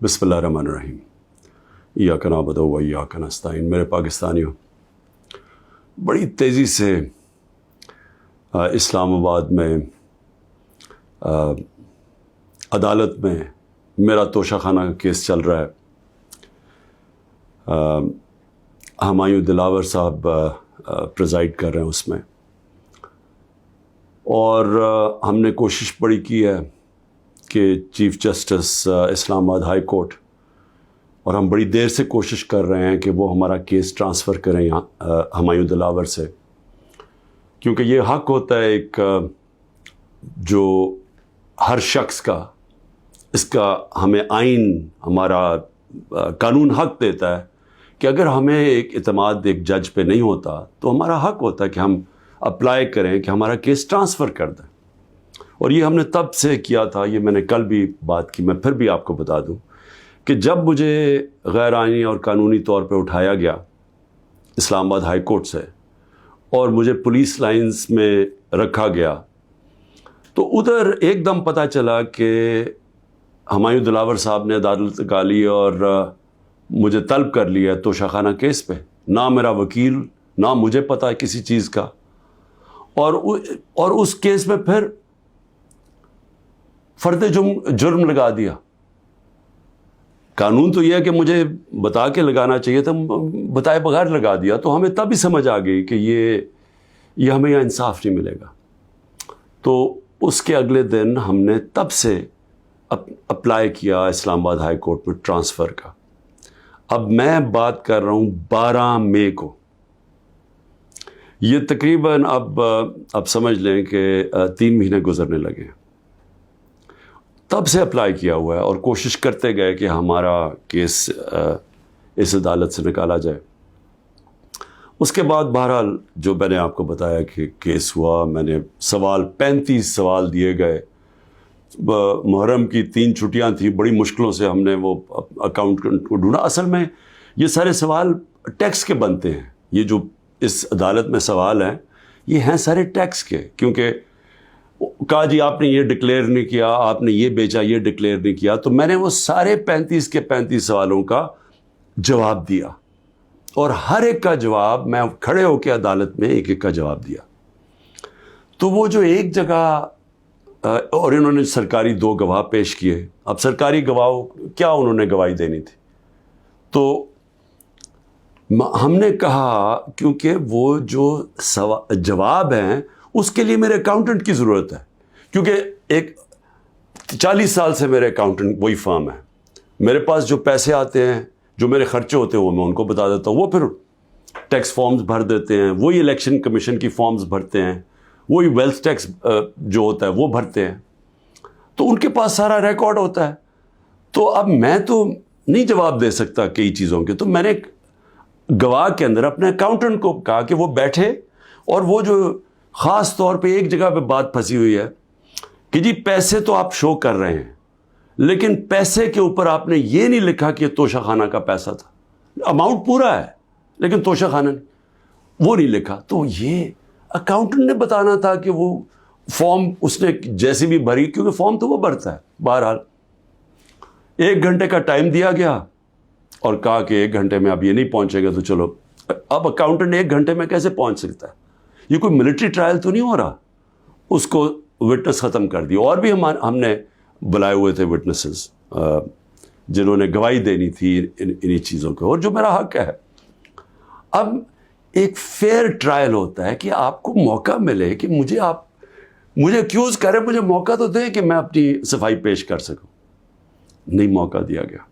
بسم اللہ الرحمن الرحیم ایاک نعبد و ایاک نستعین۔ میرے پاکستانیوں، بڑی تیزی سے اسلام آباد میں عدالت میں میرا توشہ خانہ کا کیس چل رہا ہے۔ ہمایوں دلاور صاحب پریزائڈ کر رہے ہیں اس میں، اور ہم نے کوشش بڑی کی ہے کہ چیف جسٹس اسلام آباد ہائی کورٹ، اور ہم بڑی دیر سے کوشش کر رہے ہیں کہ وہ ہمارا کیس ٹرانسفر کریں یہاں ہمایوں دلاور سے، کیونکہ یہ حق ہوتا ہے ایک جو ہر شخص کا، اس کا ہمیں آئین، ہمارا قانون حق دیتا ہے کہ اگر ہمیں ایک اعتماد ایک جج پہ نہیں ہوتا تو ہمارا حق ہوتا ہے کہ ہم اپلائی کریں کہ ہمارا کیس ٹرانسفر کر دیں۔ اور یہ ہم نے تب سے کیا تھا، یہ میں نے کل بھی بات کی، میں پھر بھی آپ کو بتا دوں کہ جب مجھے غیر آئینی اور قانونی طور پہ اٹھایا گیا اسلام آباد ہائی کورٹ سے اور مجھے پولیس لائنز میں رکھا گیا، تو ادھر ایک دم پتہ چلا کہ ہمایوں دلاور صاحب نے عدالت نکالی اور مجھے طلب کر لیا توشہ خانہ کیس پہ، نہ میرا وکیل، نہ مجھے پتہ ہے کسی چیز کا، اور اس کیس میں پھر فرد جرم لگا دیا۔ قانون تو یہ ہے کہ مجھے بتا کے لگانا چاہیے تھا، بتائے بغیر لگا دیا، تو ہمیں تب ہی سمجھ آ گئی کہ یہ ہمیں یہاں انصاف نہیں ملے گا۔ تو اس کے اگلے دن ہم نے تب سے اپلائی کیا اسلام آباد ہائی کورٹ میں ٹرانسفر کا۔ اب میں بات کر رہا ہوں 12 مئی کو، یہ تقریباً اب سمجھ لیں کہ 3 مہینے گزرنے لگے ہیں۔ تب سے اپلائی کیا ہوا ہے اور کوشش کرتے گئے کہ ہمارا کیس اس عدالت سے نکالا جائے۔ اس کے بعد بہرحال جو میں نے آپ کو بتایا کہ کیس ہوا، میں نے 35 سوال دیے گئے۔ محرم کی 3 چھٹیاں تھیں، بڑی مشکلوں سے ہم نے وہ اکاؤنٹنٹ کو ڈھونڈا۔ اصل میں یہ سارے سوال ٹیکس کے بنتے ہیں، یہ جو اس عدالت میں سوال ہیں یہ ہیں سارے ٹیکس کے، کیونکہ کہا جی آپ نے یہ ڈکلیئر نہیں کیا، آپ نے یہ بیچا، یہ ڈکلیئر نہیں کیا، تو میں نے وہ سارے 35 کے 35 سوالوں کا جواب دیا، اور ہر ایک کا جواب میں کھڑے ہو کے عدالت میں ایک ایک کا جواب دیا۔ تو وہ جو ایک جگہ، اور انہوں نے سرکاری 2 گواہ پیش کیے۔ اب سرکاری گواہ کیا انہوں نے گواہی دینی تھی، تو ہم نے کہا کیونکہ وہ جو جواب ہیں اس کے لیے میرے اکاؤنٹنٹ کی ضرورت ہے، کیونکہ ایک 40 سال سے میرے اکاؤنٹنٹ وہی فرم ہے، میرے پاس جو پیسے آتے ہیں، جو میرے خرچے ہوتے ہیں وہ میں ان کو بتا دیتا ہوں، وہ پھر ٹیکس فارمز بھر دیتے ہیں، وہی الیکشن کمیشن کی فارمز بھرتے ہیں، وہی ویلتھ ٹیکس جو ہوتا ہے وہ بھرتے ہیں، تو ان کے پاس سارا ریکارڈ ہوتا ہے۔ تو اب میں تو نہیں جواب دے سکتا کئی چیزوں کے، تو میں نے گواہ کے اندر اپنے اکاؤنٹنٹ کو کہا کہ وہ بیٹھے، اور وہ جو خاص طور پہ ایک جگہ پہ بات پھنسی ہوئی ہے کہ جی پیسے تو آپ شو کر رہے ہیں، لیکن پیسے کے اوپر آپ نے یہ نہیں لکھا کہ یہ توشہ خانہ کا پیسہ تھا، اماؤنٹ پورا ہے لیکن توشہ خانہ وہ نہیں لکھا۔ تو یہ اکاؤنٹنٹ نے بتانا تھا کہ وہ فارم اس نے جیسی بھی بھری، کیونکہ فارم تو وہ بھرتا ہے۔ بہرحال 1 گھنٹے کا ٹائم دیا گیا اور کہا کہ 1 گھنٹے میں اب یہ نہیں پہنچے گا تو چلو۔ اب اکاؤنٹنٹ 1 گھنٹے میں کیسے پہنچ سکتا ہے؟ یہ کوئی ملٹری ٹرائل تو نہیں ہو رہا۔ اس کو وٹنس ختم کر دی، اور بھی ہم نے بلائے ہوئے تھے وٹنسز جنہوں نے گواہی دینی تھی انہی چیزوں کو، اور جو میرا حق ہے۔ اب ایک فیئر ٹرائل ہوتا ہے کہ آپ کو موقع ملے کہ مجھے ایکیوز کریں، مجھے موقع تو دیں کہ میں اپنی صفائی پیش کر سکوں۔ نہیں موقع دیا گیا،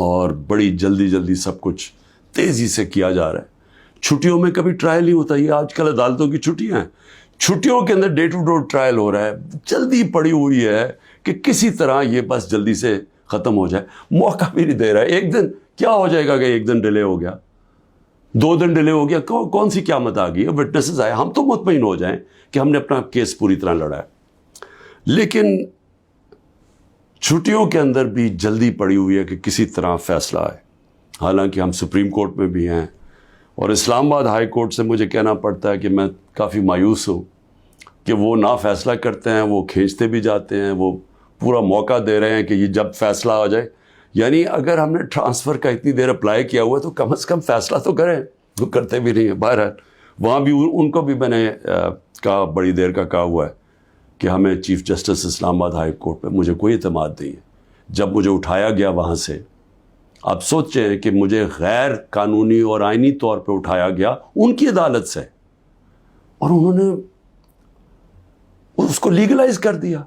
اور بڑی جلدی سب کچھ تیزی سے کیا جا رہا ہے۔ چھٹیوں میں کبھی ٹرائل نہیں ہوتا، یہ آج کل عدالتوں کی چھٹیاں ہیں، چھٹیوں کے another day to day trial ہو رہا ہے، جلدی پڑی ہوئی ہے کہ کسی طرح یہ بس جلدی سے ختم ہو جائے، موقع بھی نہیں دے رہا ہے۔ 1 دن کیا ہو جائے گا کہ 1 دن ڈیلے ہو گیا، 2 دن ڈیلے ہو گیا، کون سی قیامت آ گئی ہے؟ وٹنسز آئے، ہم تو مطمئن ہو جائیں کہ ہم نے اپنا کیس پوری طرح لڑا ہے، لیکن چھٹیوں کے اندر بھی جلدی پڑی ہوئی ہے کہ کسی طرح فیصلہ آئے۔ حالانکہ ہم سپریم کورٹ میں بھی ہیں، اور اسلام آباد ہائی کورٹ سے مجھے کہنا پڑتا ہے کہ میں کافی مایوس ہوں کہ وہ نہ فیصلہ کرتے ہیں، وہ کھینچتے بھی جاتے ہیں، وہ پورا موقع دے رہے ہیں کہ یہ جب فیصلہ ہو جائے یعنی اگر ہم نے ٹرانسفر کا اتنی دیر اپلائی کیا ہوا ہے تو کم از کم فیصلہ تو کریں. وہ کرتے بھی نہیں ہیں. بہرحال وہاں بھی ان کو بھی میں نے کہا, بڑی دیر کا کہا ہوا ہے کہ ہمیں چیف جسٹس اسلام آباد ہائی کورٹ پہ مجھے کوئی اعتماد نہیں ہے. جب مجھے اٹھایا گیا وہاں سے, آپ سوچیں کہ مجھے غیر قانونی اور آئینی طور پہ اٹھایا گیا ان کی عدالت سے, اور انہوں نے اس کو لیگلائز کر دیا.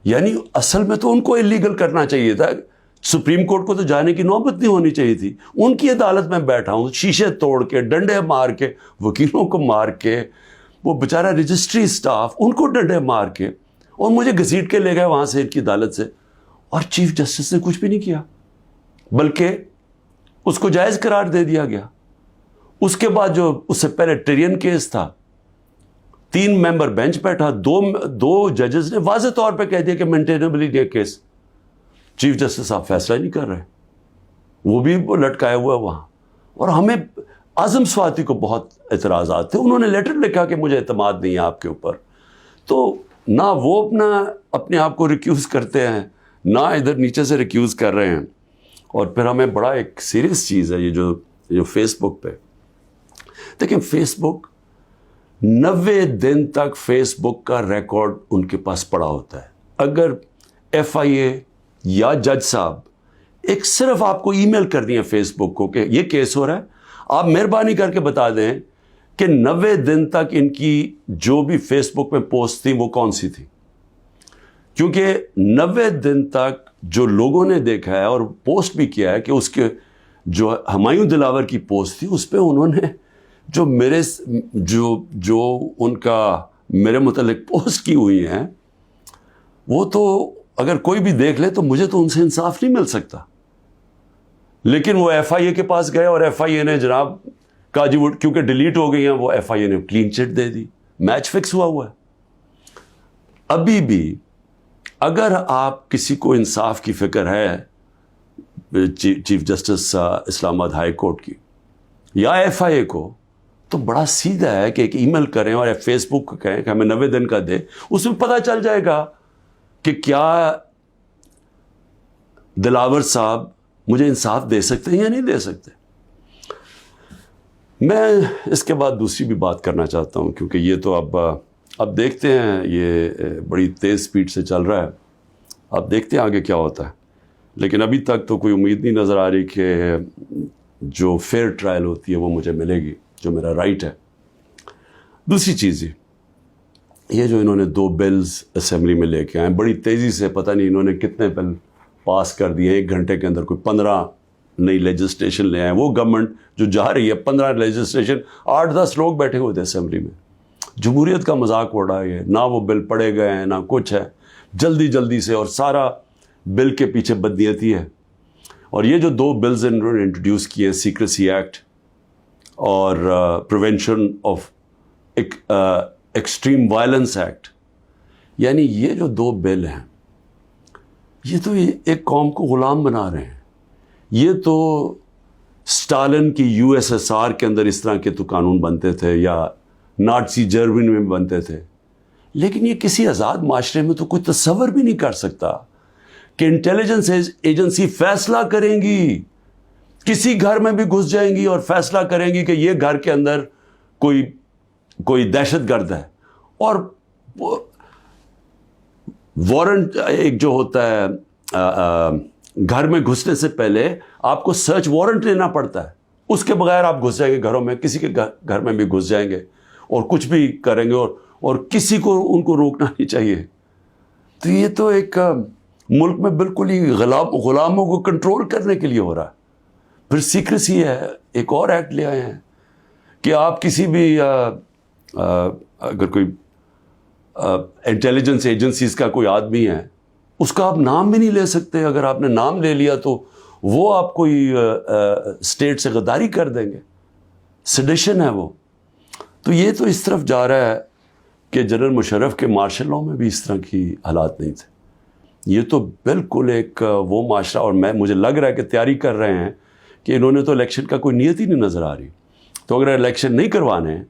یعنی اصل میں تو ان کو اللیگل کرنا چاہیے تھا. سپریم کورٹ کو تو جانے کی نوبت نہیں ہونی چاہیے تھی. ان کی عدالت میں بیٹھا ہوں, شیشے توڑ کے, ڈنڈے مار کے, وکیلوں کو مار کے, وہ بیچارہ رجسٹری سٹاف ان کو ڈنڈے مار کے, اور مجھے گھسیٹ کے لے گئے وہاں سے ان کی عدالت سے. اور چیف جسٹس نے کچھ بھی نہیں کیا, بلکہ اس کو جائز قرار دے دیا گیا. اس کے بعد جو اس سے پہلے ٹرین کیس تھا, 3 ممبر بینچ بیٹھا, 2 ججز نے واضح طور پہ کہہ دیا کہ مینٹینیبل یہ کیس. چیف جسٹس صاحب فیصلہ نہیں کر رہے, وہ بھی لٹکایا ہوا ہے وہاں. اور ہمیں اعظم سواتی کو بہت اعتراضات تھے. انہوں نے لیٹر لکھا کہ مجھے اعتماد نہیں ہے آپ کے اوپر. تو نہ وہ اپنے آپ کو ریکیوز کرتے ہیں, نہ ادھر نیچے سے ریکیوز کر رہے ہیں. اور پھر ہمیں بڑا ایک سیریس چیز ہے یہ جو فیس بک پہ دیکھیں, فیس بک 90 دن تک فیس بک کا ریکارڈ ان کے پاس پڑا ہوتا ہے. اگر FIA یا جج صاحب ایک صرف آپ کو ای میل کر دیا فیس بک کو کہ یہ کیس ہو رہا ہے, آپ مہربانی کر کے بتا دیں کہ 90 دن تک ان کی جو بھی فیس بک میں پوسٹ تھی وہ کون سی تھی. کیونکہ 90 دن تک جو لوگوں نے دیکھا ہے اور پوسٹ بھی کیا ہے کہ اس کے جو ہمایوں دلاور کی پوسٹ تھی اس پہ انہوں نے جو ان کا میرے متعلق پوسٹ کی ہوئی ہیں, وہ تو اگر کوئی بھی دیکھ لے تو مجھے تو ان سے انصاف نہیں مل سکتا. لیکن وہ FIA کے پاس گئے اور FIA نے جناب کہا جی وہ کیونکہ ڈیلیٹ ہو گئی ہیں, وہ FIA نے کلین چٹ دے دی. میچ فکس ہوا ہے. ابھی بھی اگر آپ کسی کو انصاف کی فکر ہے چیف جسٹس اسلام آباد ہائی کورٹ کی یا FIA کو, تو بڑا سیدھا ہے کہ ایک ای میل کریں اور فیس بک کو کہیں کہ ہمیں 90 دن کا دے. اس میں پتہ چل جائے گا کہ کیا دلاور صاحب مجھے انصاف دے سکتے ہیں یا نہیں دے سکتے. میں اس کے بعد دوسری بھی بات کرنا چاہتا ہوں, کیونکہ یہ تو اب دیکھتے ہیں, یہ بڑی تیز سپیڈ سے چل رہا ہے. اب دیکھتے ہیں آگے کیا ہوتا ہے. لیکن ابھی تک تو کوئی امید نہیں نظر آ رہی کہ جو فیئر ٹرائل ہوتی ہے وہ مجھے ملے گی, جو میرا رائٹ ہے. دوسری چیز یہ جو انہوں نے 2 بلز اسمبلی میں لے کے آئے بڑی تیزی سے, پتہ نہیں انہوں نے کتنے بل پاس کر دیے 1 گھنٹے کے اندر, کوئی 15 نئی لیجسلیشن لے آئے. وہ گورنمنٹ جو جا رہی ہے 15 لیجسلیشن, 8-10 لوگ بیٹھے ہوئے تھے اسمبلی میں. جمہوریت کا مذاق اڑا ہے. نہ وہ بل پڑے گئے ہیں نہ کچھ ہے, جلدی سے, اور سارا بل کے پیچھے بدنیتی ہے. اور یہ جو 2 بلز انہوں نے انٹروڈیوس کیے ہیں, سیکریسی ایکٹ اور prevention of extreme violence act, یعنی یہ جو 2 بل ہیں یہ تو ایک قوم کو غلام بنا رہے ہیں. یہ تو اسٹالن کی USSR کے اندر اس طرح کے تو قانون بنتے تھے, یا نازی جرمنی میں بنتے تھے. لیکن یہ کسی آزاد معاشرے میں تو کوئی تصور بھی نہیں کر سکتا کہ انٹیلیجنس ایجنسی فیصلہ کریں گی, کسی گھر میں بھی گھس جائیں گی اور فیصلہ کریں گی کہ یہ گھر کے اندر کوئی دہشت گرد ہے, اور وارنٹ ایک جو ہوتا ہے گھر میں گھسنے سے پہلے آپ کو سرچ وارنٹ لینا پڑتا ہے. اس کے بغیر آپ گھس جائیں گے گھروں میں, کسی کے گھر میں بھی گھس جائیں گے اور کچھ بھی کریں گے, اور کسی کو ان کو روکنا نہیں چاہیے. تو یہ تو ایک ملک میں بالکل ہی غلاموں کو کنٹرول کرنے کے لیے ہو رہا ہے. پھر سیکریسی ہے, ایک اور ایکٹ لے آئے ہیں کہ آپ کسی بھی اگر کوئی انٹیلیجنس ایجنسیز کا کوئی آدمی ہے, اس کا آپ نام بھی نہیں لے سکتے. اگر آپ نے نام لے لیا تو وہ آپ کوئی اسٹیٹ سے غداری کر دیں گے, سیڈیشن ہے وہ. تو یہ تو اس طرف جا رہا ہے کہ جنرل مشرف کے مارشل لاء میں بھی اس طرح کی حالات نہیں تھے. یہ تو بالکل ایک وہ معاشرہ, اور مجھے لگ رہا ہے کہ تیاری کر رہے ہیں کہ انہوں نے تو الیکشن کا کوئی نیت ہی نہیں نظر آ رہی. تو اگر الیکشن نہیں کروانے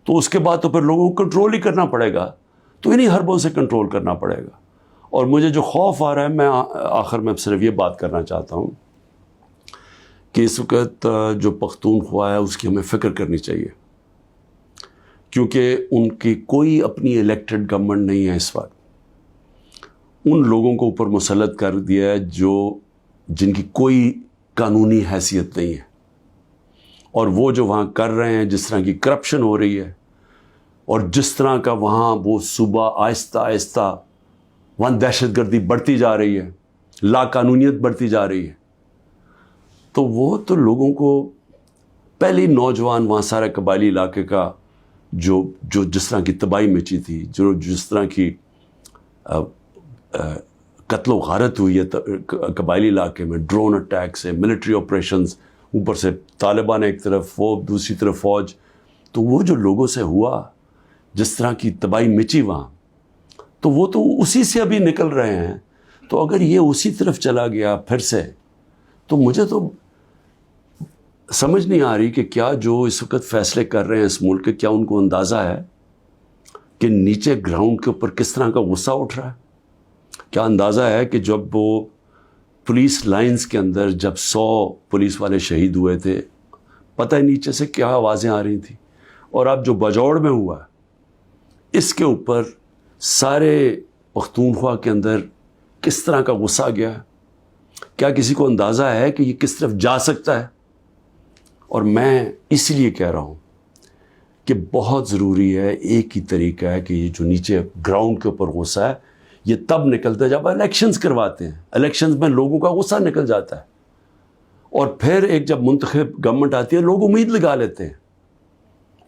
تو اس کے بعد تو پھر لوگوں کو کنٹرول ہی کرنا پڑے گا, تو انہیں حربوں سے کنٹرول کرنا پڑے گا. اور مجھے جو خوف آ رہا ہے، میں آخر میں صرف یہ بات کرنا چاہتا ہوں کہ اس وقت جو پختونخوا ہے اس کی ہمیں فکر کرنی چاہیے، کیونکہ ان کی کوئی اپنی الیکٹڈ گورنمنٹ نہیں ہے اس وقت. ان لوگوں کو اوپر مسلط کر دیا ہے جن کی کوئی قانونی حیثیت نہیں ہے، اور وہ جو وہاں کر رہے ہیں، جس طرح کی کرپشن ہو رہی ہے اور جس طرح کا وہاں وہ صوبہ آہستہ آہستہ وہاں دہشت گردی بڑھتی جا رہی ہے، لا قانونیت بڑھتی جا رہی ہے، تو وہ تو لوگوں کو پہلی نوجوان وہاں سارے قبائلی علاقے کا جو جس طرح کی تباہی مچی تھی، جس طرح کی قتل و غارت ہوئی ہے قبائلی علاقے میں، ڈرون اٹیک سے، ملٹری آپریشنز، اوپر سے طالبان ایک طرف، وہ دوسری طرف فوج، تو وہ جو لوگوں سے ہوا، جس طرح کی تباہی مچی وہاں، تو وہ تو اسی سے ابھی نکل رہے ہیں. تو اگر یہ اسی طرف چلا گیا پھر سے، تو مجھے تو سمجھ نہیں آ رہی کہ کیا جو اس وقت فیصلے کر رہے ہیں اس ملک کے، کیا ان کو اندازہ ہے کہ نیچے گراؤنڈ کے اوپر کس طرح کا غصہ اٹھ رہا ہے؟ کیا اندازہ ہے کہ جب وہ پولیس لائنز کے اندر جب 100 پولیس والے شہید ہوئے تھے، پتہ ہے نیچے سے کیا آوازیں آ رہی تھیں؟ اور اب جو بجوڑ میں ہوا اس کے اوپر سارے پختونخوا کے اندر کس طرح کا غصہ گیا ہے؟ کیا کسی کو اندازہ ہے کہ یہ کس طرف جا سکتا ہے؟ اور میں اس لیے کہہ رہا ہوں کہ بہت ضروری ہے، ایک ہی طریقہ ہے کہ یہ جو نیچے گراؤنڈ کے اوپر غصہ ہے یہ تب نکلتا ہے جب الیکشنز کرواتے ہیں. الیکشنز میں لوگوں کا غصہ نکل جاتا ہے، اور پھر ایک جب منتخب گورنمنٹ آتی ہے لوگ امید لگا لیتے ہیں،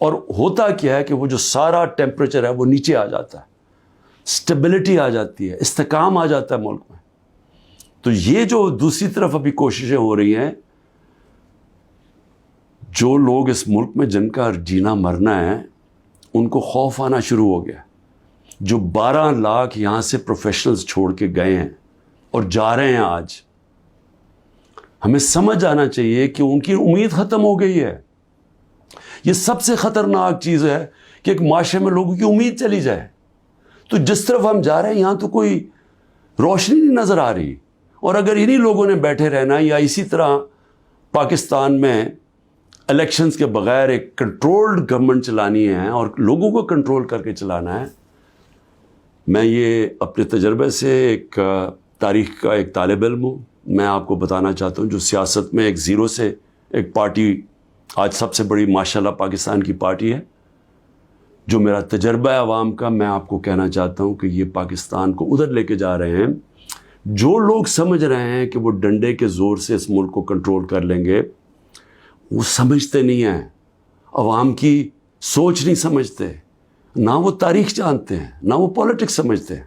اور ہوتا کیا ہے کہ وہ جو سارا ٹیمپریچر ہے وہ نیچے آ جاتا ہے، سٹیبلٹی آ جاتی ہے، استحکام آ جاتا ہے ملک میں. تو یہ جو دوسری طرف ابھی کوششیں ہو رہی ہیں، جو لوگ اس ملک میں جن کا جینا مرنا ہے ان کو خوف آنا شروع ہو گیا. جو 12 لاکھ یہاں سے پروفیشنلز چھوڑ کے گئے ہیں اور جا رہے ہیں، آج ہمیں سمجھ آنا چاہیے کہ ان کی امید ختم ہو گئی ہے. یہ سب سے خطرناک چیز ہے کہ ایک معاشرے میں لوگوں کی امید چلی جائے. تو جس طرف ہم جا رہے ہیں یہاں تو کوئی روشنی نہیں نظر آ رہی، اور اگر انہی لوگوں نے بیٹھے رہنا یا اسی طرح پاکستان میں الیکشنز کے بغیر ایک کنٹرولڈ گورنمنٹ چلانی ہے اور لوگوں کو کنٹرول کر کے چلانا ہے. میں یہ اپنے تجربے سے ایک تاریخ کا ایک طالب علم ہوں، میں آپ کو بتانا چاہتا ہوں جو سیاست میں ایک زیرو سے ایک پارٹی آج سب سے بڑی ماشاءاللہ پاکستان کی پارٹی ہے، جو میرا تجربہ ہے عوام کا، میں آپ کو کہنا چاہتا ہوں کہ یہ پاکستان کو ادھر لے کے جا رہے ہیں. جو لوگ سمجھ رہے ہیں کہ وہ ڈنڈے کے زور سے اس ملک کو کنٹرول کر لیں گے، وہ سمجھتے نہیں ہیں، عوام کی سوچ نہیں سمجھتے، نہ وہ تاریخ جانتے ہیں، نہ وہ پولیٹکس سمجھتے ہیں،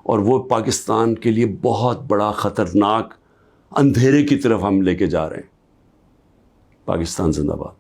اور وہ پاکستان کے لیے بہت بڑا خطرناک اندھیرے کی طرف ہم لے کے جا رہے ہیں. پاکستان زندہ باد.